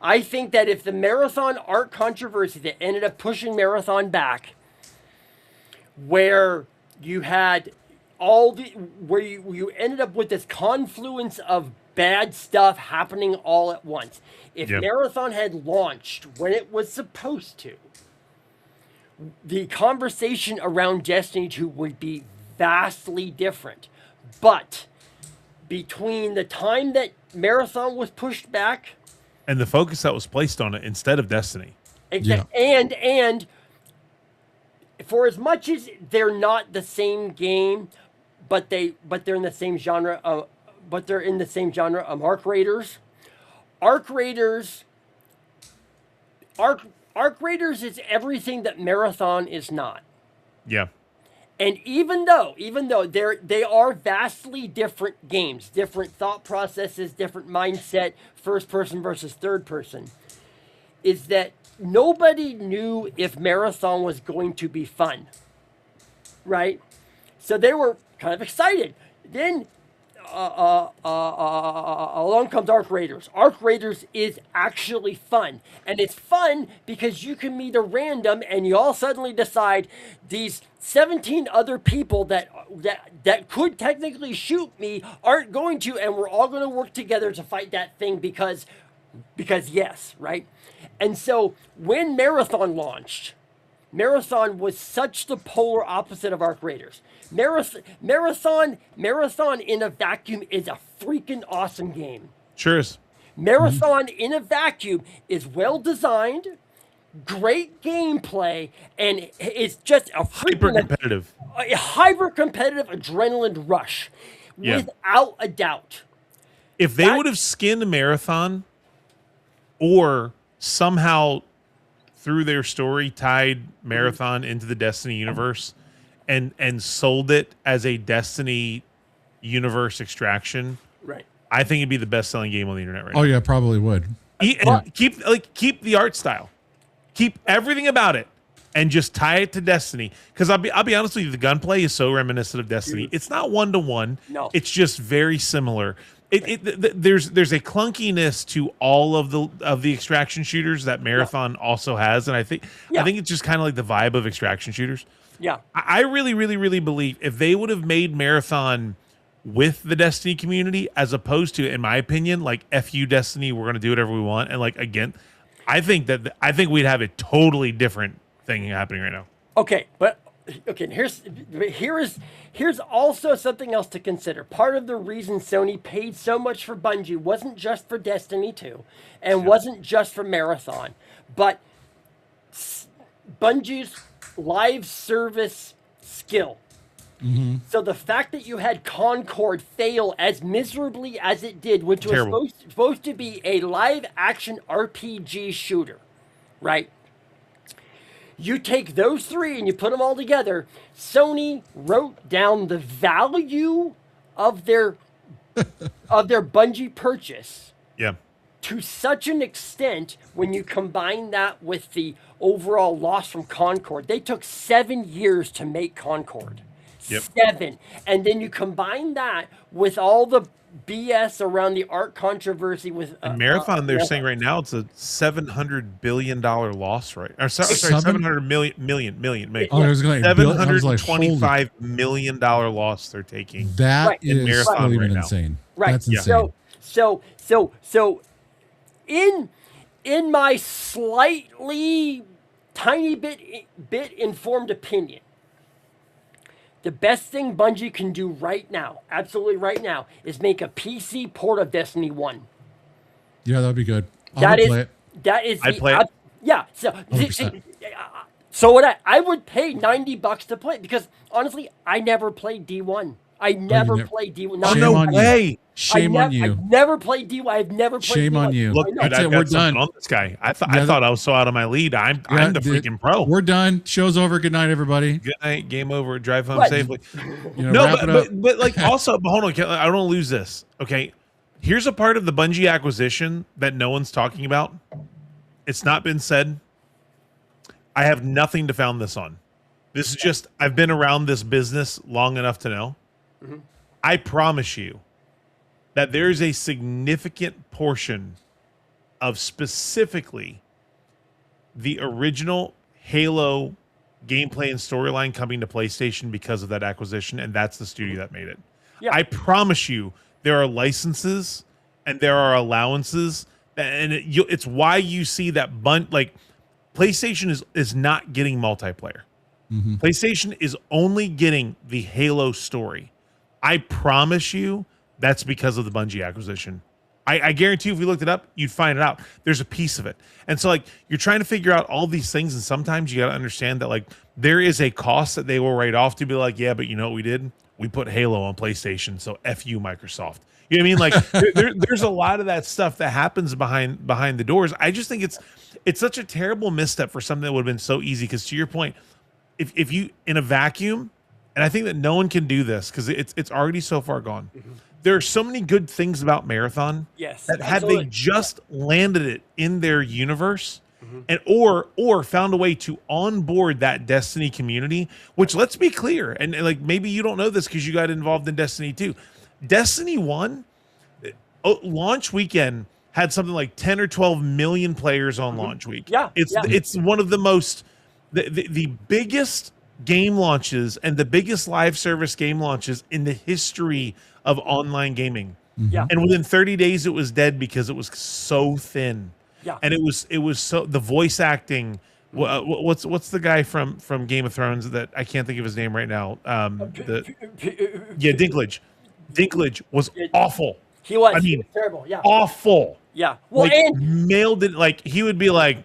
I think that if the Marathon Arc controversy that ended up pushing Marathon back, where you had where you ended up with this confluence of bad stuff happening all at once. If Marathon had launched when it was supposed to, the conversation around Destiny 2 would be vastly different. But between the time that Marathon was pushed back and the focus that was placed on it instead of Destiny. And for as much as they're not the same game, but they're in the same genre. Arc Raiders. Arc Raiders is everything that Marathon is not. Yeah. And even though they are vastly different games, different thought processes, different mindset, first person versus third person, is that nobody knew if Marathon was going to be fun, right? So they were kind of excited. Then along comes Arc Raiders. Arc Raiders is actually fun, and it's fun because you can meet a random, and you all suddenly decide these 17 other people that could technically shoot me aren't going to, and we're all going to work together to fight that thing because yes, right? And so when Marathon launched, Marathon was such the polar opposite of Arc Raiders. Marathon in a vacuum is a freaking awesome game. Sure is. Marathon in a vacuum is well designed, great gameplay, and it's just a Hyper competitive. A hyper competitive adrenaline rush, without a doubt. If they would have skinned Marathon, or somehow through their story tied Marathon into the Destiny universe, and sold it as a Destiny universe extraction, right? I think it'd be the best selling game on the internet right now. Oh yeah, probably would. Keep the art style, keep everything about it, and just tie it to Destiny. Because I'll be honest with you, the gunplay is so reminiscent of Destiny. It's not 1-to-1. No, it's just very similar. There's a clunkiness to all of the extraction shooters that Marathon also has, and I think it's just kind of like the vibe of extraction shooters. Yeah, I really, really, really believe if they would have made Marathon with the Destiny community, as opposed to, in my opinion, like FU Destiny, we're gonna do whatever we want, and like again, I think we'd have a totally different thing happening right now. Okay, but here's also something else to consider. Part of the reason Sony paid so much for Bungie wasn't just for Destiny 2 and wasn't just for Marathon, but Bungie's live service skill. Mm-hmm. So the fact that you had Concord fail as miserably as it did, which was supposed to be a live action RPG shooter, right? You take those three and you put them all together. Sony wrote down the value of their Bungie purchase. Yeah. To such an extent, when you combine that with the overall loss from Concord, they took 7 years to make Concord. Yep. 7. And then you combine that with all the BS around the art controversy with Marathon. They're saying right now it's a $700 billion loss, right? Or sorry, $700 million. Oh, there's going $725 million loss they're taking. That is Marathon even right insane. Right. That's insane. So in my slightly tiny bit informed opinion, the best thing Bungie can do right now, absolutely right now, is make a PC port of Destiny 1. Yeah, that'd be good. I'd play it. play it. Yeah. So what I would pay $90 to play it, because honestly, I never played D1. I never played D1. Oh, no way. Shame on you. I've never played D1. I've never played Shame D1. on you. Look, That's it. We're done. On this guy. I thought I was so out of my lead. I'm the freaking pro. We're done. Show's over. Good night, everybody. Good night. Game over. Drive home safely. But like also, but hold on. I don't want to lose this. Okay. Here's a part of the Bungie acquisition that no one's talking about. It's not been said. I have nothing to found this on. This is just, I've been around this business long enough to know. Mm-hmm. I promise you that there's a significant portion of specifically the original Halo gameplay and storyline coming to PlayStation because of that acquisition, and that's the studio that made it. Yeah. I promise you there are licenses and there are allowances, and it's why you see that PlayStation is not getting multiplayer. Mm-hmm. PlayStation is only getting the Halo story. I promise you that's because of the Bungie acquisition. I guarantee you if we looked it up, you'd find it out. There's a piece of it. And so like you're trying to figure out all these things, and sometimes you got to understand that like there is a cost that they will write off to be like, yeah, but you know what we did? We put Halo on PlayStation, so F you, Microsoft. You know what I mean? Like there's a lot of that stuff that happens behind the doors. I just think it's such a terrible misstep for something that would have been so easy, because to your point, if you in a vacuum, and I think that no one can do this because it's already so far gone. Mm-hmm. There are so many good things about Marathon. Yes, that had they just landed it in their universe, mm-hmm. and or found a way to onboard that Destiny community, which let's be clear, and like maybe you don't know this because you got involved in Destiny 2. Destiny 1 launch weekend had something like 10 or 12 million players on launch week. Yeah, it's one of the most the biggest game launches and the biggest live service game launches in the history of online gaming. Yeah. And within 30 days it was dead because it was so thin. Yeah. And it was so the voice acting. What's the guy from Game of Thrones that I can't think of his name right now? Dinklage. Dinklage was awful. He was. I mean, he was terrible. Yeah. Awful. Yeah. Well, like, and mailed it. Like he would be like,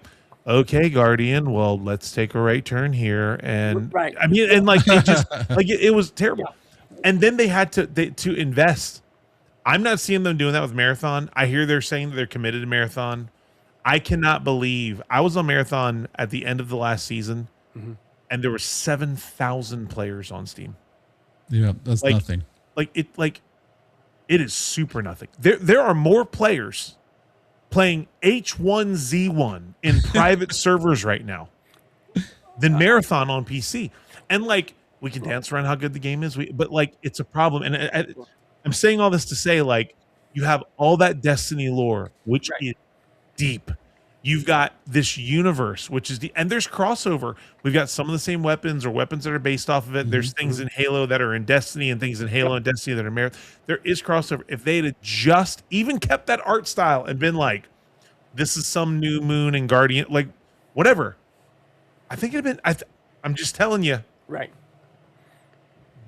"Okay, Guardian. Well, let's take a right turn here." And right. I mean, and like they just like it was terrible. Yeah. And then they had to invest. I'm not seeing them doing that with Marathon. I hear they're saying that they're committed to Marathon. I cannot believe I was on Marathon at the end of the last season, and there were 7,000 players on Steam. Yeah, that's nothing. It is super nothing. There are more players playing H1Z1 in private servers right now than Marathon on PC. And like we can dance around how good the game is, but like it's a problem. And I'm saying all this to say, like, you have all that Destiny lore, which is deep. You've got this universe, which is and there's crossover. We've got some of the same weapons or weapons that are based off of it. There's things in Halo that are in Destiny and things in Halo and Destiny that are Marathon. There is crossover. If they had just even kept that art style and been like, this is some new Moon and Guardian, like whatever, I think it'd have been, I'm just telling you. Right.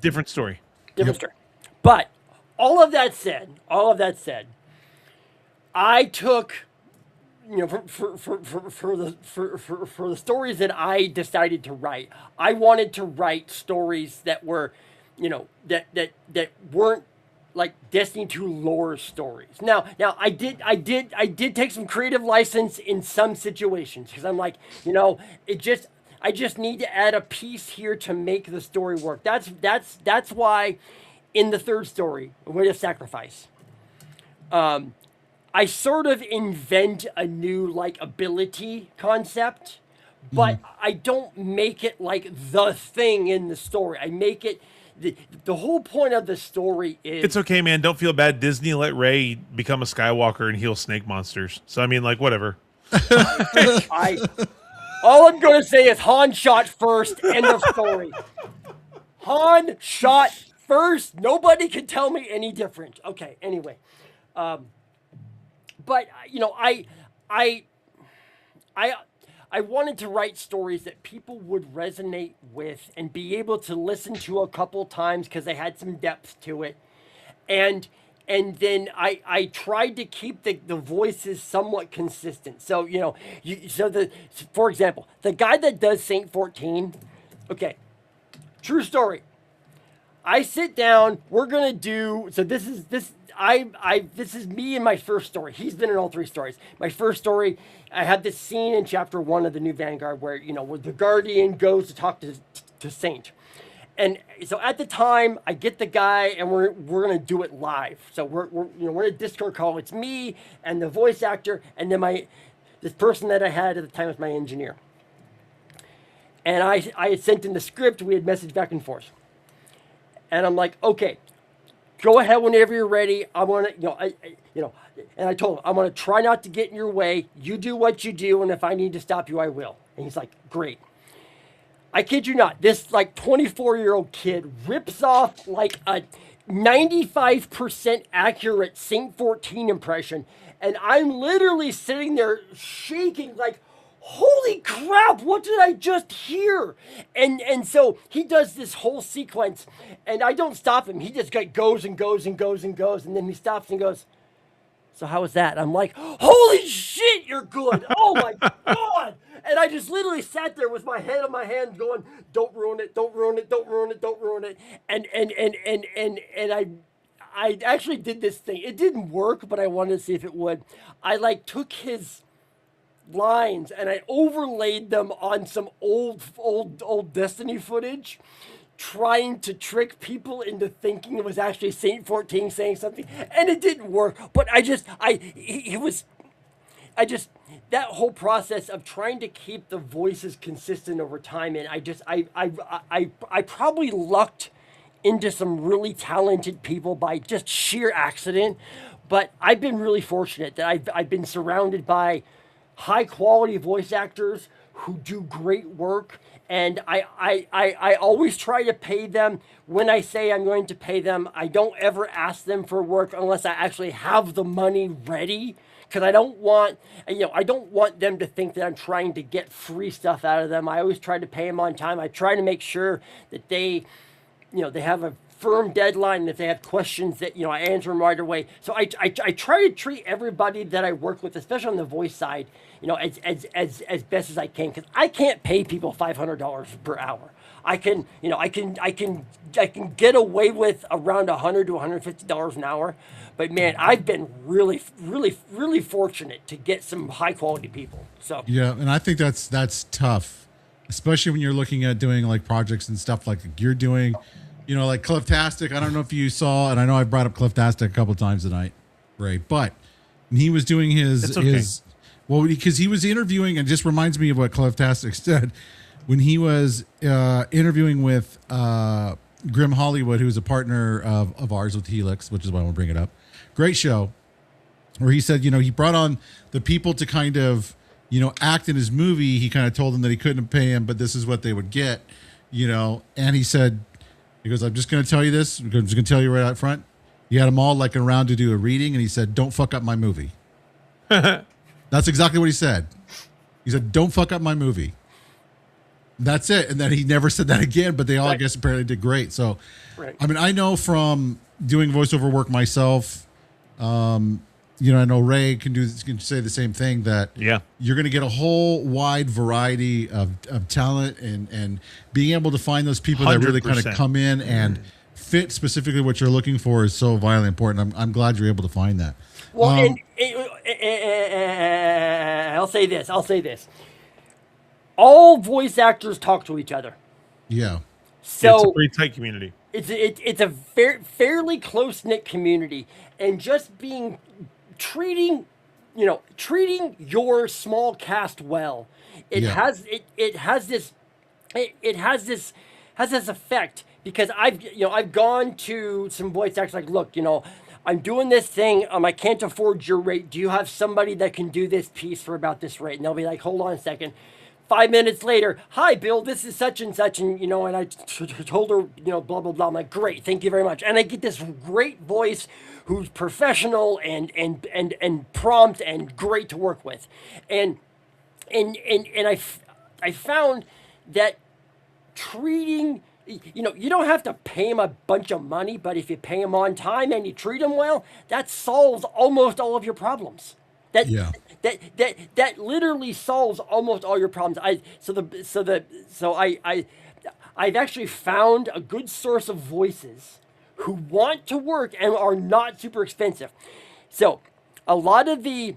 Different story. Different story. But all of that said, I took, you know, for the stories that I decided to write, I wanted to write stories that were, you know, that weren't like Destiny 2 lore stories. Now I did take some creative license in some situations because I'm like, you know, I just need to add a piece here to make the story work. That's why in the third story, Way of Sacrifice, I sort of invent a new like ability concept, but I don't make it like the thing in the story. I make it the whole point of the story is it's okay, man. Don't feel bad. Disney let Rey become a Skywalker and heal snake monsters. So I mean, like whatever. All I'm going to say is Han shot first. End of story. Han shot first. Nobody can tell me any different. Okay. Anyway. But you know, I wanted to write stories that people would resonate with and be able to listen to a couple times because they had some depth to it, and then I tried to keep the voices somewhat consistent. So you know, for example, the guy that does Saint 14, okay, true story. I sit down. We're gonna do so. This is me in my first story. He's been in all three stories. My first story, I had this scene in chapter 1 of the new Vanguard where, you know, where the Guardian goes to talk to Saint. And so at the time, I get the guy and we're going to do it live. So we're in a Discord call. It's me and the voice actor and then this person that I had at the time was my engineer. And I had sent in the script. We had messaged back and forth. And I'm like, okay, go ahead whenever you're ready. I want to, and I told him, I want to try not to get in your way. You do what you do, and if I need to stop you, I will. And he's like, great. I kid you not, this like 24-year-old kid rips off like a 95% accurate Saint 14 impression, and I'm literally sitting there shaking like, holy crap, what did I just hear? And so he does this whole sequence, and I don't stop him. He just goes and goes and goes and goes, and then he stops and goes, so how was that? I'm like, holy shit, you're good. Oh my God. And I just literally sat there with my head on my hand going, don't ruin it, don't ruin it, don't ruin it, don't ruin it. And I actually did this thing. It didn't work, but I wanted to see if it would. I like took his lines and I overlaid them on some old Destiny footage, trying to trick people into thinking it was actually Saint 14 saying something, and it didn't work. But that whole process of trying to keep the voices consistent over time, and I probably lucked into some really talented people by just sheer accident. But I've been really fortunate that I've been surrounded by high quality voice actors who do great work. And I always try to pay them when I say I'm going to pay them. I don't ever ask them for work unless I actually have the money ready. Because I don't want them to think that I'm trying to get free stuff out of them. I always try to pay them on time. I try to make sure that they have a firm deadline, and if they have questions that, I answer them right away. So I try to treat everybody that I work with, especially on the voice side, as best as I can, because I can't pay people $500 per hour. I can get away with around $100 to $150 an hour, but man, I've been really, really, really fortunate to get some high quality people. So yeah, and I think that's tough, especially when you're looking at doing like projects and stuff like you're doing, like Clifftastic. I don't know if you saw, and I know I brought up Clifftastic a couple of times tonight, Ray, but he was doing his because he was interviewing, and it just reminds me of what Clifftastic said when he was interviewing with Grim Hollywood, who's a partner of ours with Helix, which is why I want to bring it up. Great show, where he said, he brought on the people to kind of, act in his movie. He kind of told them that he couldn't pay him, but this is what they would get, and he said, he goes, I'm just going to tell you this. I'm just going to tell you right out front. He had them all like around to do a reading, and he said, don't fuck up my movie. That's exactly what he said. He said, don't fuck up my movie. That's it. And then he never said that again, but they all, I guess, apparently did great. So, I mean, I know from doing voiceover work myself, I know Ray can say the same thing, that you're going to get a whole wide variety of talent, and being able to find those people 100%. That really kind of come in and fit specifically what you're looking for is so vitally important. I'm glad you're able to find that. Well, I'll say this. All voice actors talk to each other. Yeah. So it's a pretty tight community. It's a fairly close-knit community, and just treating your small cast well. It has this effect, because I've gone to some voice actors like, look, I'm doing this thing. I can't afford your rate. Do you have somebody that can do this piece for about this rate? And they'll be like, hold on a second. 5 minutes later, hi, Bill, this is such and such. And, and I told her, blah, blah, blah. I'm like, great, thank you very much. And I get this great voice who's professional and prompt and great to work with. And I found that treating, you don't have to pay him a bunch of money, but if you pay him on time and you treat him well, that solves almost all of your problems. That literally solves almost all your problems. I've actually found a good source of voices who want to work and are not super expensive. So a lot of the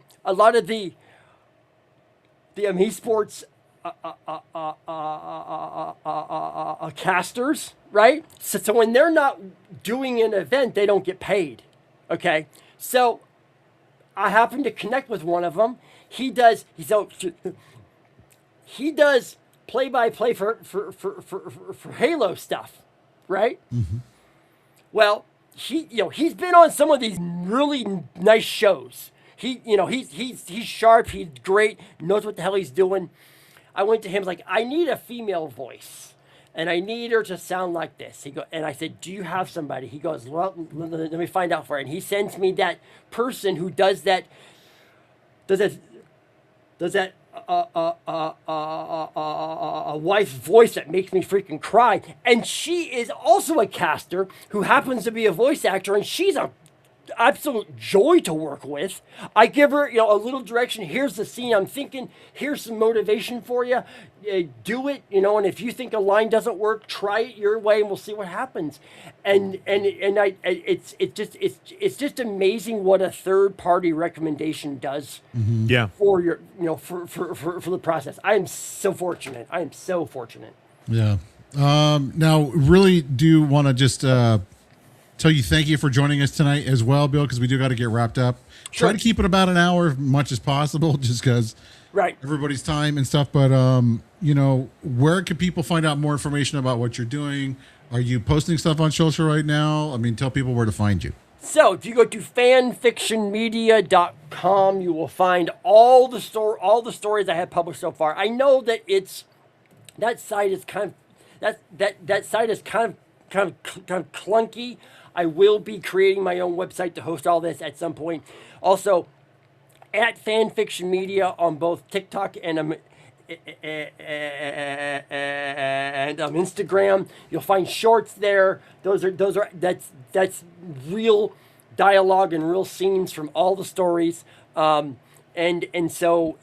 esports casters, right? So when they're not doing an event, they don't get paid. Okay, so I happen to connect with one of them. He does play-by-play for Halo stuff, right? Mm-hmm. Well, he's been on some of these really nice shows. He's sharp, he's great, knows what the hell he's doing. I went to him, like, I need a female voice, and I need her to sound like this. And I said, do you have somebody? He goes, well, let me find out for you. And he sends me that person who does that a wife's voice that makes me freaking cry. And she is also a caster who happens to be a voice actor, and she's a absolute joy to work with. I give her, a little direction. Here's the scene I'm thinking. Here's some motivation for you. Do it, and if you think a line doesn't work, try it your way, and we'll see what happens. It's just amazing what a third party recommendation does. Mm-hmm. Yeah. For your, for the process. I am so fortunate. Yeah. Now, really do want to just tell you thank you for joining us tonight as well, Bill, because we do got to get wrapped up. Sure. Try to keep it about an hour as much as possible, just because everybody's time and stuff. But, where can people find out more information about what you're doing, Are you posting stuff on social right now? I mean, tell people where to find you. So if you go to fanfictionmedia.com, you will find all the stories I have published so far. I know that that site is kind of clunky. I will be creating my own website to host all this at some point. Also, at Fanfiction Media on both TikTok and Instagram, you'll find shorts there. That's real dialogue and real scenes from all the stories. And so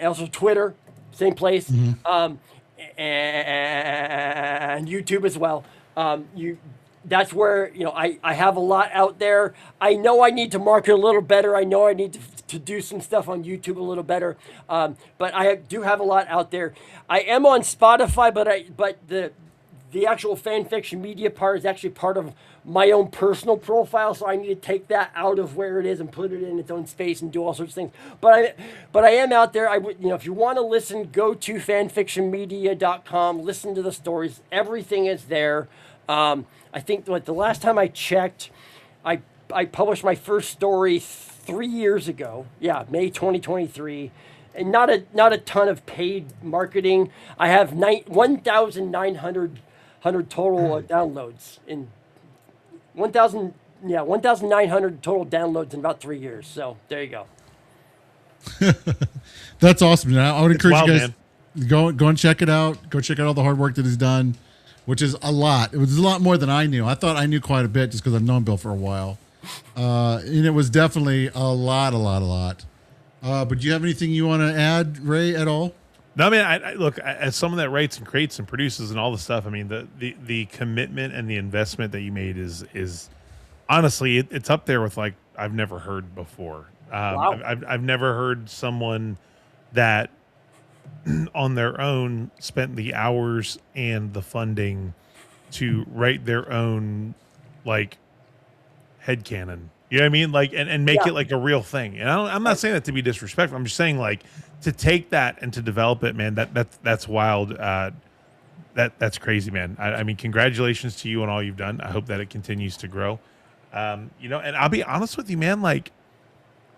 also Twitter, same place. And YouTube as well. That's where, I have a lot out there. I know I need to market a little better. I know I need to do some stuff on YouTube a little better. But I do have a lot out there. I am on Spotify, but the actual Fanfiction Media part is actually part of my own personal profile, so I need to take that out of where it is and put it in its own space and do all sorts of things. But I am out there. If you want to listen, go to fanfictionmedia.com, listen to the stories. Everything is there. I think the last time I checked, I published my first story 3 years ago. Yeah, May 2023. And not a ton of paid marketing. I have 1,900 total downloads in 1,900 total downloads in about 3 years. So there you go. That's awesome. I would encourage you guys man. go and check it out. Go check out all the hard work that is done, which is a lot. It was a lot more than I knew. I thought I knew quite a bit just because I've known Bill for a while. And it was definitely a lot. But do you have anything you want to add, Ray, at all? No, I mean, I look, as someone that writes and creates and produces and all the stuff, I mean, the commitment and the investment that you made is honestly, it's up there with like I've never heard before. Wow. I've never heard someone that on their own spent the hours and the funding to write their own like headcanon. You know what I mean? Like, and make it like a real thing. And I'm not saying that to be disrespectful. I'm just saying like to take that and to develop it, man, that's wild. That's crazy, man. I mean, congratulations to you on all you've done. I hope that it continues to grow. And I'll be honest with you, man, like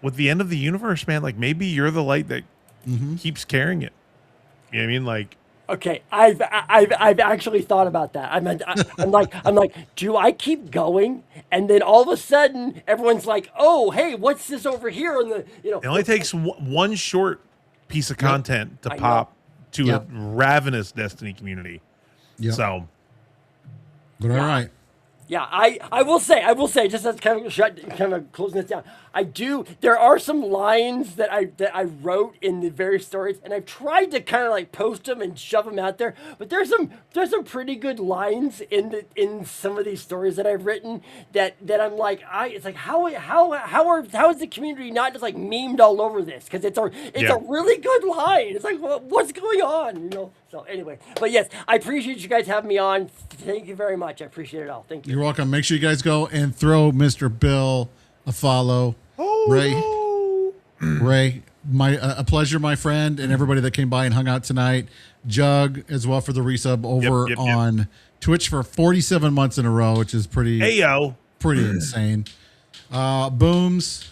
with the end of the universe, man, like maybe you're the light that keeps carrying it. You know what I mean? Like, okay, I've actually thought about that. I'm like, do I keep going? And then all of a sudden, everyone's like, oh, hey, what's this over here? And it only takes one short piece of content to pop to a ravenous Destiny community. Yeah. So, but all right. Yeah, I will say, just as kind of closing this down, there are some lines that I wrote in the various stories, and I've tried to kind of like post them and shove them out there, but there's some pretty good lines in some of these stories that I've written that I'm like, it's like how is the community not just like memed all over this? Because it's a really good line. It's like, what's going on? So anyway, but yes, I appreciate you guys having me on. Thank you very much. I appreciate it all. Thank you. You're welcome. Make sure you guys go and throw Mr. Bill a follow. Ray, a pleasure, my friend, and everybody that came by and hung out tonight. Jug as well for the resub over on Twitch for 47 months in a row, which is pretty insane. Booms,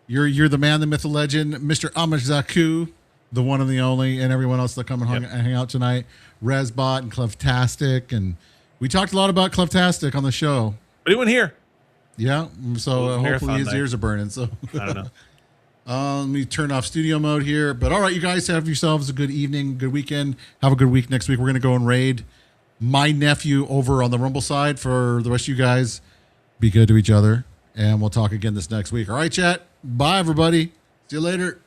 you're the man, the myth, the legend, Mr. Amazaku, the one and the only, and everyone else that come and hang out tonight. Resbot and Cleftastic, and we talked a lot about Cleftastic on the show. Anyone here? Yeah, so hopefully his ears are burning. So I don't know. Let me turn off studio mode here. But all right, you guys have yourselves a good evening, good weekend. Have a good week next week. We're going to go and raid my nephew over on the Rumble side. For the rest of you guys, be good to each other. And we'll talk again this next week. All right, chat. Bye, everybody. See you later.